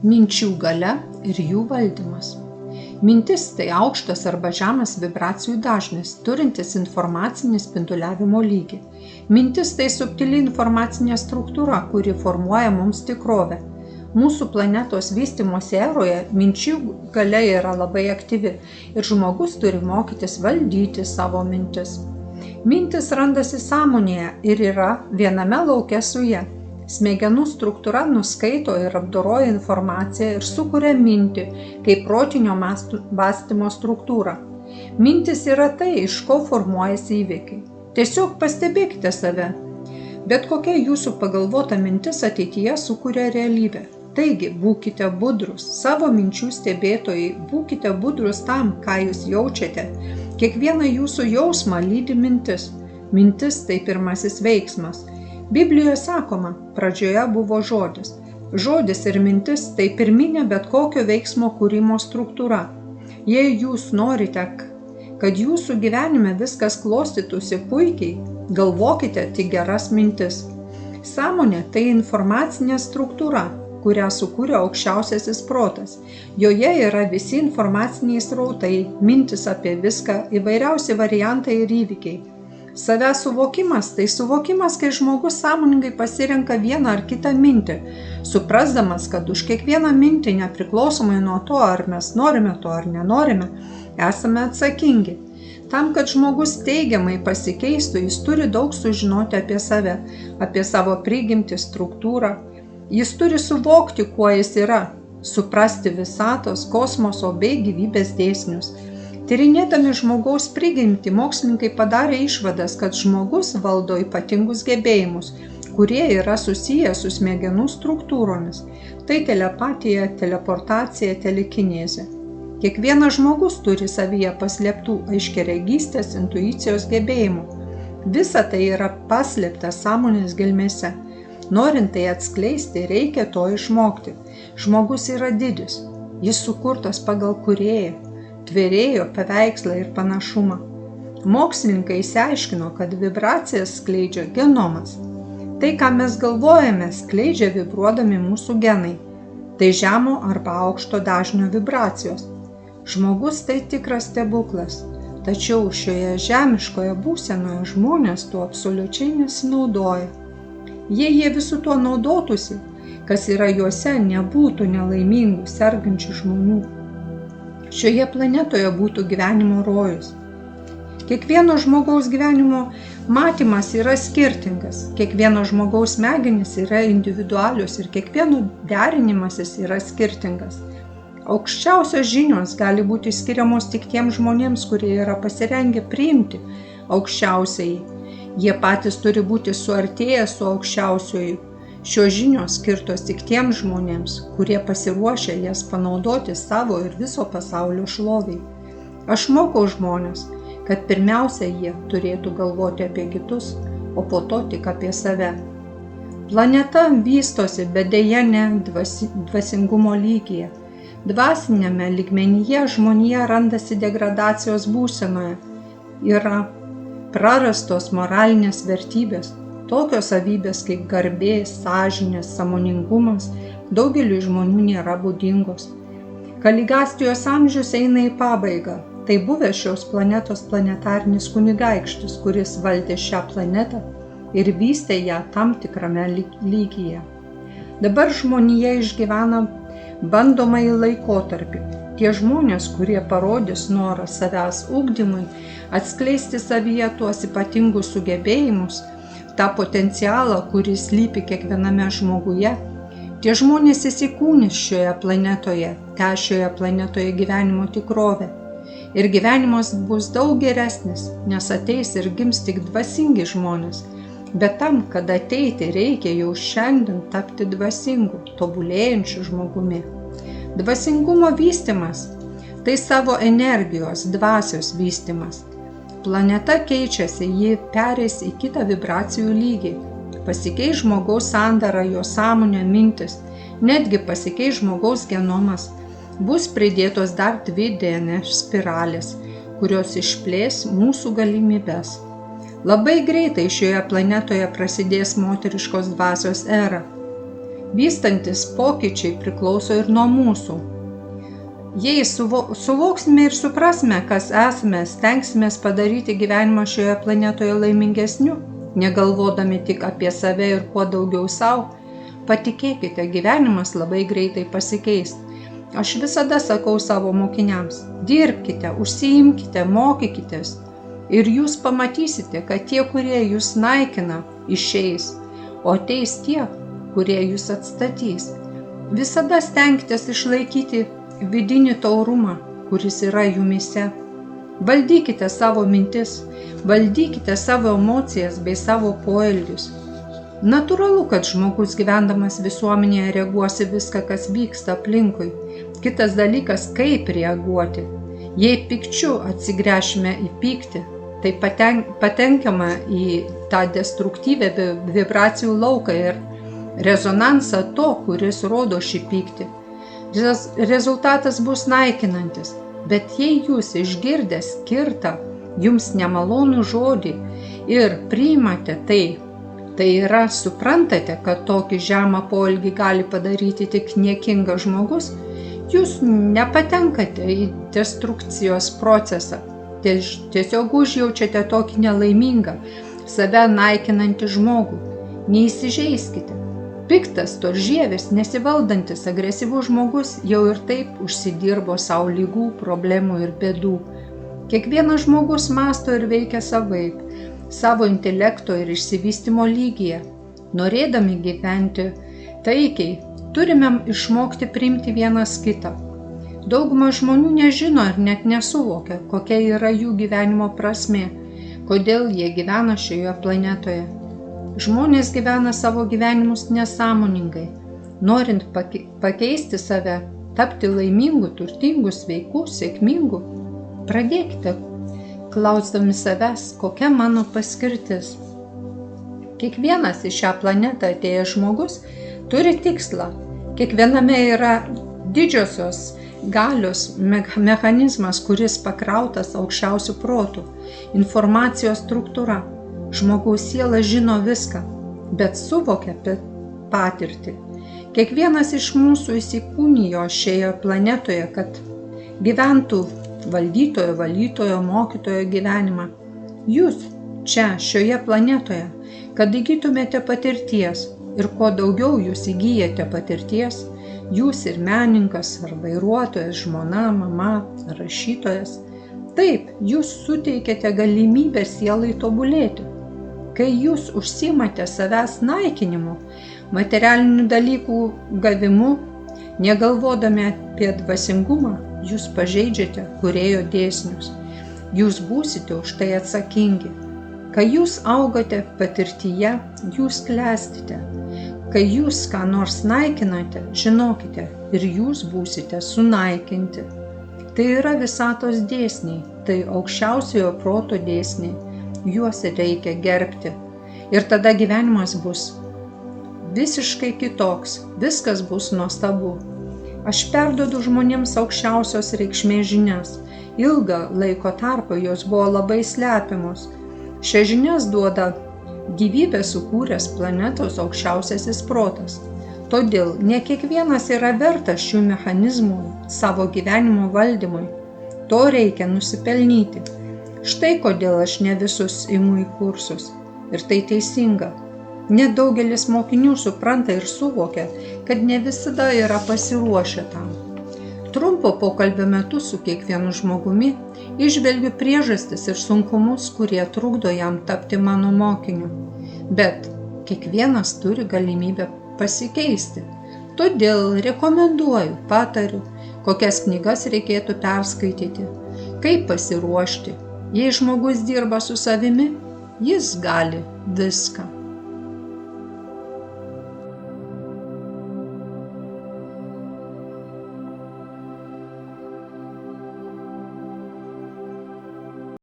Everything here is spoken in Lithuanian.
Minčių galia ir jų valdymas. Mintis tai aukštas arba žemas vibracijų dažnis, turintis informacinį spinduliavimo lygį. Mintis tai subtili informacinė struktūra, kuri formuoja mums tikrovę. Mūsų planetos vystymosi eroje minčių galia yra labai aktyvi ir žmogus turi mokytis valdyti savo mintis. Mintis randasi sąmonėje ir yra viename lauke su ja. Smegenų struktūra nuskaito ir apdoroja informaciją ir sukuria mintį kaip protinio mąstymo struktūrą. Mintis yra tai, iš ko formuojasi įvykiai. Tiesiog pastebėkite save. Bet kokia jūsų pagalvota mintis ateityje sukuria realybę. Taigi, būkite budrus, savo minčių stebėtojai, būkite budrus tam, ką jūs jaučiate. Kiekvieną jūsų jausmą lydi mintis. Mintis tai pirmasis veiksmas. Biblijoje sakoma, pradžioje buvo žodis. Žodis ir mintis tai pirminė bet kokio veiksmo kūrimo struktūra. Jei jūs norite, kad jūsų gyvenime viskas klostytųsi puikiai, galvokite tik geras mintis. Sąmonė tai informacinė struktūra, kurią sukūrė aukščiausiasis protas. Joje yra visi informaciniai srautai, mintis apie viską, įvairiausi variantai ir įvykiai. Savęs suvokimas tai suvokimas, kai žmogus sąmoningai pasirenka vieną ar kitą mintį, suprasdamas, kad už kiekvieną mintį, nepriklausomai nuo to, ar mes norime to ar nenorime, esame atsakingi. Tam, kad žmogus teigiamai pasikeistų, jis turi daug sužinoti apie save, apie savo prigimtį, struktūrą. Jis turi suvokti, kuo jis yra, suprasti visatos, kosmoso bei gyvybės dėsnius. Tyrinėdami žmogaus prigimtį, mokslininkai padarė išvadas, kad žmogus valdo ypatingus gebėjimus, kurie yra susiję su smegenų struktūromis. Tai telepatija, teleportacija, telekinezė. Kiekvienas žmogus turi savyje paslėptų aiškiaregystės, intuicijos gebėjimų. Visa tai yra paslėpta sąmonės gelmėse. Norint tai atskleisti, reikia to išmokti. Žmogus yra didis. Jis sukurtas pagal kūrėją, tvėrėjo paveikslą ir panašumą. Mokslininkai išsiaiškino, kad vibracijas skleidžia genomas. Tai, ką mes galvojame, skleidžia vibruodami mūsų genai. Tai žemo arba aukšto dažnio vibracijos. Žmogus tai tikras stebuklas. Tačiau šioje žemiškoje būsenoje žmonės tuo absoliučiai nesinaudoja. Jei jie visų tuo naudotųsi, kas yra juose, nebūtų nelaimingų, sergančių žmonių. Šioje planetoje būtų gyvenimo rojus. Kiekvieno žmogaus gyvenimo matymas yra skirtingas. Kiekvieno žmogaus smegenys yra individualios ir kiekvieno derinimasis yra skirtingas. Aukščiausios žinios gali būti skiriamos tik tiems žmonėms, kurie yra pasirengę priimti aukščiausiai. Jie patys turi būti suartėję su aukščiausiuoju. Šios žinios skirtos tik tiems žmonėms, kurie pasiruošę jas panaudoti savo ir viso pasaulio šloviai. Aš mokau žmonės, kad pirmiausia jie turėtų galvoti apie kitus, o po to tik apie save. Planeta vystosi, bet deja ne dvasingumo lygyje. Dvasinėme lygmenyje žmonija randasi degradacijos būsenoje. Yra prarastos moralinės vertybės. Tokios savybės kaip garbė, sąžinės, sąmoningumas daugeliui žmonių nėra būdingos. Kaligastijos amžius eina į pabaigą. Tai buvęs šios planetos planetarinis kunigaikštis, kuris valdė šią planetą ir vystė ją tam tikrame lygyje. Dabar žmonija išgyvena bandomąjį laikotarpį. Tie žmonės, kurie parodys norą savęs ugdymui, atskleisti savyje tuos ypatingus sugebėjimus, tą potencialą, kuris slypi kiekviename žmoguje, tie žmonės įsikūnys šioje planetoje, šioje planetoje gyvenimo tikrovę. Ir gyvenimas bus daug geresnis, nes ateis ir gims tik dvasingi žmonės. Bet tam, kad ateiti, reikia jau šiandien tapti dvasingu, tobulėjančiu žmogumi. Dvasingumo vystymas – tai savo energijos, dvasios vystymas. Planeta keičiasi, ji pereis į kitą vibracijų lygį. Pasikeis žmogaus sandara, jo sąmonė, mintis, netgi pasikeis žmogaus genomas. Bus pridėtos dar 2 DNS spiralės, kurios išplės mūsų galimybes. Labai greitai šioje planetoje prasidės moteriškos dvasios era. Vystantis pokyčiai priklauso ir nuo mūsų. Jei suvoksime ir suprasime, kas esame, stengsimės padaryti gyvenimą šioje planetoje laimingesniu, negalvodami tik apie save ir kuo daugiau savo, patikėkite, gyvenimas labai greitai pasikeis. Aš visada sakau savo mokiniams, dirbkite, užsiimkite, mokykitės ir jūs pamatysite, kad tie, kurie jūs naikina, išeis, o ateis tie, kurie jūs atstatys. Visada stenkitės išlaikyti vidinį taurumą, kuris yra jumise. Valdykite savo mintis, valdykite savo emocijas bei savo poelgius. Natūralu, kad žmogus gyvendamas visuomenėje reaguosi viską, kas vyksta aplinkui. Kitas dalykas, kaip reaguoti. Jei pykčiu atsigręšime į pyktį, tai patenkama į tą destruktyvę vibracijų lauką ir rezonansą to, kuris rodo šį pyktį. Rezultatas bus naikinantis, bet jei jūs išgirdęs skirtą jums nemalonų žodį ir priimate tai yra suprantate, kad tokį žemą poelgį gali padaryti tik niekingas žmogus, jūs nepatenkate į destrukcijos procesą. Tiesiog užjaučiate tokį nelaimingą, save naikinantį žmogų. Neįsižeiskite. Piktas, storžievis, nesivaldantis, agresyvus žmogus jau ir taip užsidirbo savo lygų, problemų ir bėdų. Kiekvienas žmogus mąsto ir veikia savaip, savo intelekto ir išsivystymo lygyje. Norėdami gyventi taikiai, turime išmokti priimti vienas kitą. Dauguma žmonių nežino ir net nesuvokia, kokia yra jų gyvenimo prasmė, kodėl jie gyvena šioje planetoje. Žmonės gyvena savo gyvenimus nesąmoningai. Norint pakeisti save, tapti laimingu, turtingu, sveiku, sėkmingu, pradėkite klausdami savęs, kokia mano paskirtis. Kiekvienas į šią planetą atėjęs žmogus turi tikslą. Kiekviename yra didžiosios galios mechanizmas, kuris pakrautas aukščiausių protų, informacijos struktūra. Žmogaus siela žino viską, bet suvokia apie patirtį. Kiekvienas iš mūsų įsikūnijo šioje planetoje, kad gyventų valdytojo, valytojo, mokytojo gyvenimą. Jūs čia, šioje planetoje, kad įgytumėte patirties ir kuo daugiau jūs įgyjate patirties, jūs ir menininkas, ar vairuotojas, žmona, mama, ar rašytojas, taip, jūs suteikėte galimybę sielai tobulėti. Kai jūs užsiimate savęs naikinimu, materialinių dalykų gavimu, negalvodami apie dvasingumą, jūs pažeidžiate kūrėjo dėsnius. Jūs būsite už tai atsakingi. Kai jūs augate patirtyje, jūs klestite. Kai jūs ką nors naikinate, žinokite, ir jūs būsite sunaikinti. Tai yra visatos dėsniai, tai aukščiausiojo proto dėsniai. Juos reikia gerbti. Ir tada gyvenimas bus visiškai kitoks, viskas bus nuostabu. Aš perduodu žmonėms aukščiausios reikšmės žinias. Ilgą laiko tarpą jos buvo labai slepiamos. Šias žinias duoda gyvybę sukūręs planetos aukščiausiasis protas. Todėl ne kiekvienas yra vertas šių mechanizmų savo gyvenimo valdymui. To reikia nusipelnyti. Štai kodėl aš ne visus imu į kursus. Ir tai teisinga. Nedaugelis mokinių supranta ir suvokia, kad ne visada yra pasiruošę tam. Trumpo pokalbio metu su kiekvienu žmogumi įžvelgiu priežastis ir sunkumus, kurie trukdo jam tapti mano mokiniu. Bet kiekvienas turi galimybę pasikeisti. Todėl rekomenduoju, patariu, kokias knygas reikėtų perskaityti, kaip pasiruošti. Jei žmogus dirba su savimi, jis gali viską.